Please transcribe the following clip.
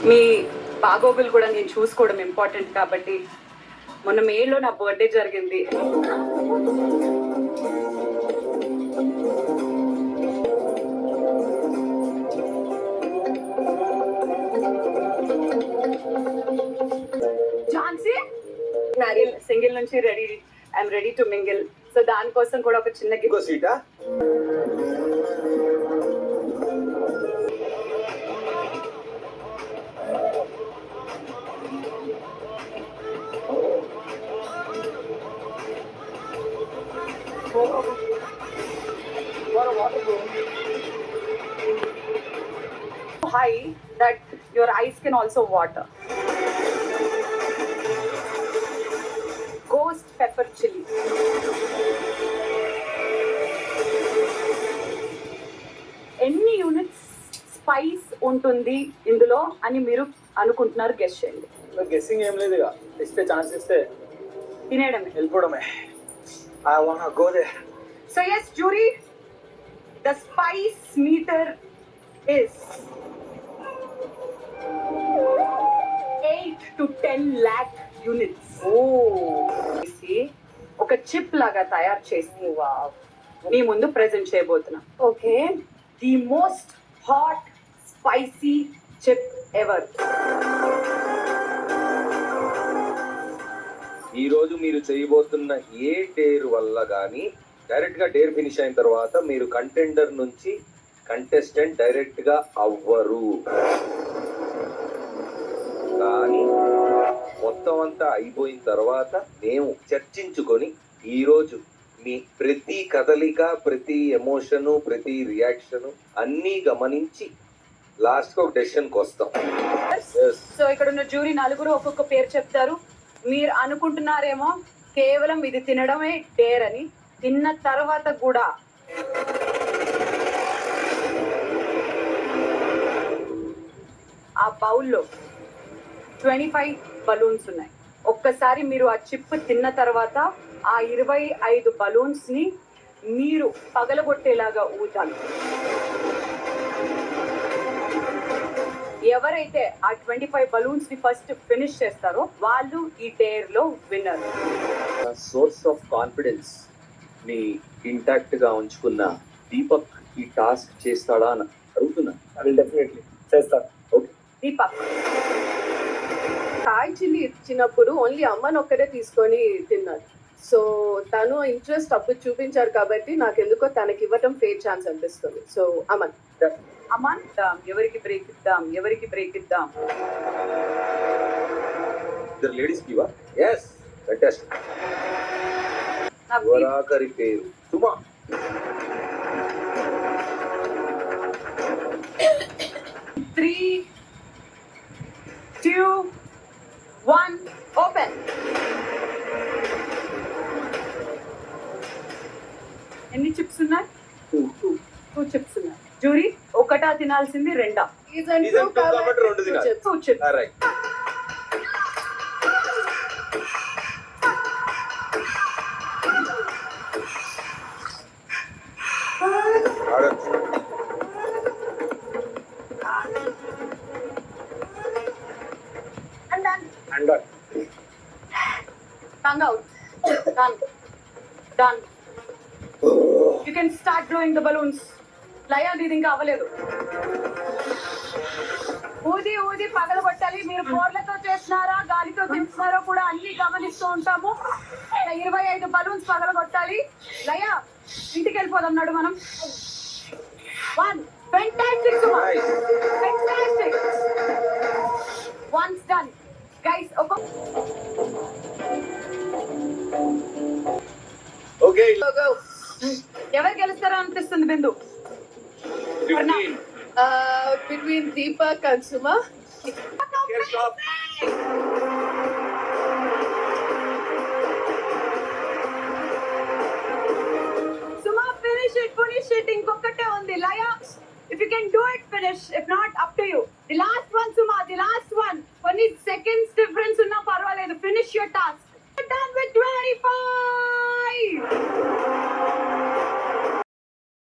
మీ బాగోగులు కూడా నేను చూసుకోవడం ఇంపార్టెంట్ కాబట్టి మొన్న మేలో నా బర్త్డే జరిగింది. ఝాన్సీ సింగిల్ నుంచి I'm ready to mingle. So దానికోసం కూడా ఒక చిన్న gift. సీటా high that your eyes can also water. Ghost pepper chili. ఎన్ని యూనిట్స్ స్పైస్ ఉంటుంది ఇందులో అని మీరు అనుకుంటున్నారు? గెస్ చేయండి. గెస్సింగ్ ఏం లేదు, ఇస్తే ఛాన్స్ ఇస్తే తినేయడమే, వెళ్ళిపోవడమే. I wanna go there. So yes, jury, the spice meter is 8 to 10 lakh units. ఒక చిప్ లాగా తయారు చేసి మీ ముందు ప్రెజెంట్ చేయబోతున్నా. Okay, the most hot spicy chip ever. ఈ రోజు మీరు చేయబోతున్న ఏ డేర్ వల్ల కానీ డైరెక్ట్ గా డేర్ ఫినిష్ అయిన తర్వాత మీరు కంటెండర్ నుంచి కంటెస్టెంట్ డైరెక్ట్ గా అవ్వరు. కానీ మొత్తం అంతా అయిపోయిన తర్వాత మేము చర్చించుకొని ఈ రోజు మీ ప్రతి కదలిక, ప్రతి ఎమోషను, ప్రతి రియాక్షను అన్నీ గమనించి లాస్ట్ గా ఒక డెసిషన్ కి వస్తాం. సో ఇక్కడ ఉన్న జ్యూరీ నలుగురు ఒక్కొక్క పేరు చెప్తారు. మీరు అనుకుంటున్నారేమో కేవలం ఇది తినడమే డేర్ అని. తిన్న తర్వాత కూడా ఆ బౌల్లో 25 బలూన్స్ ఉన్నాయి. ఒక్కసారి మీరు ఆ చిప్ తిన్న తర్వాత ఆ 25 బలూన్స్ ని మీరు పగలగొట్టేలాగా ఊతాలి. ఎవరైతే ఆ 25 బలూన్స్ ని ఫస్ట్ ఫినిష్ చేస్తారో వాళ్ళు ఈ డేర్ లో విన్నర్. సోర్స్ ఆఫ్ కాన్ఫిడెన్స్ ని ఇంటాక్ట్ గా ఉంచుకున్న దీపక్ ఈ టాస్క్ చేస్తాడా అని అడుగుతున్నా. అది డెఫినెట్లీ చేస్తాను. ఓకే దీపక్, థాయ్ చిల్లీ ఇచ్చినప్పుడు ఓన్లీ అమ్మని ఒక్కడే తీసుకొని తిన్నాను. సో తను ఇంట్రెస్ట్ అప్పుడు చూపించారు కాబట్టి నాకు ఎందుకో తనకి ఇవ్వటం ఫేర్ ఛాన్స్ అనిపిస్తుంది. సో అమన్ అమన్, ఎవరికి బ్రేక్ ఇద్దాం, ఎవరికి బ్రేక్ ఇద్దాం? ఇద్దరు లేడీస్ కివా? Yes, contestant. ఎవరాకరి పేరు సుమా. Three, 2, 1, open. ఎన్ని చిప్స్ ఉన్నాయి? 2 చిప్స్ ఉన్నాయి. జూరీ, ఒకటా తినాల్సింది, రెండా? Season 2 కాబట్టి రెండు తినాలి. 2 chips. Right. And done. And done. Tongue out. Done. Done. You can start blowing the balloons. Laya, ఇది ఇంకా అవ్వలేదు. ఊది ఊది పగలగొట్టాలి. మీరు బోర్లతో చేస్తున్నారా, గాలితో తింటున్నారో కూడా అన్ని గమనిస్తూ ఉంటాము. 25 బలూన్స్ పగలగొట్టాలి. లయా, ఇంటికి వెళ్ళిపోదాం మనం. 1, fantastic Suma, fantastic. Once done, guys. Okay, ఎవరు గెలుస్తారో అనిపిస్తుంది Bindu? Between Deepak and Suma. Suma, finish it. ఇంకొకటే ఉంది. Laya, if you can do it, finish. If not, up to you. The last one, Suma, the last one. కొన్ని seconds difference ఉన్నా పర్వాలేదు. Finish your task. Done with 25.